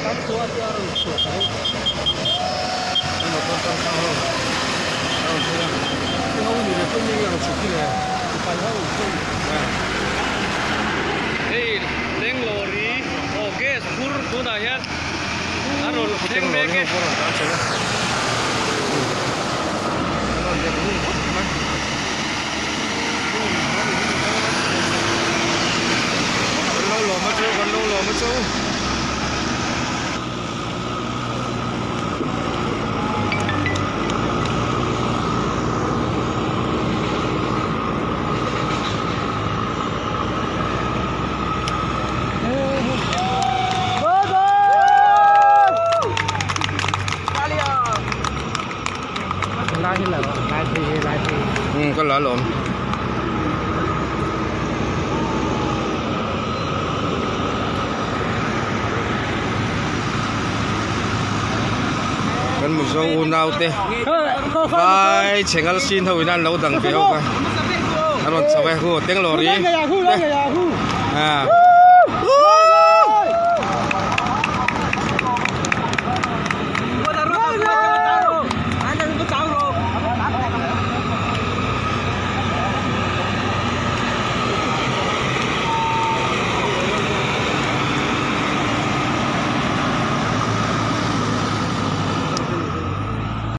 Hey, leng lori, oke, sepur tu dah ya. Arul, leng beke. Lâu lò mất châu, còn lâu lò mất châu. Có lỡ lộn. Gần một số u nào thế. Vai chèn cái xin thôi nên lâu đằng phía không. Anh nói sao vậy? Tiếng lò đi. À.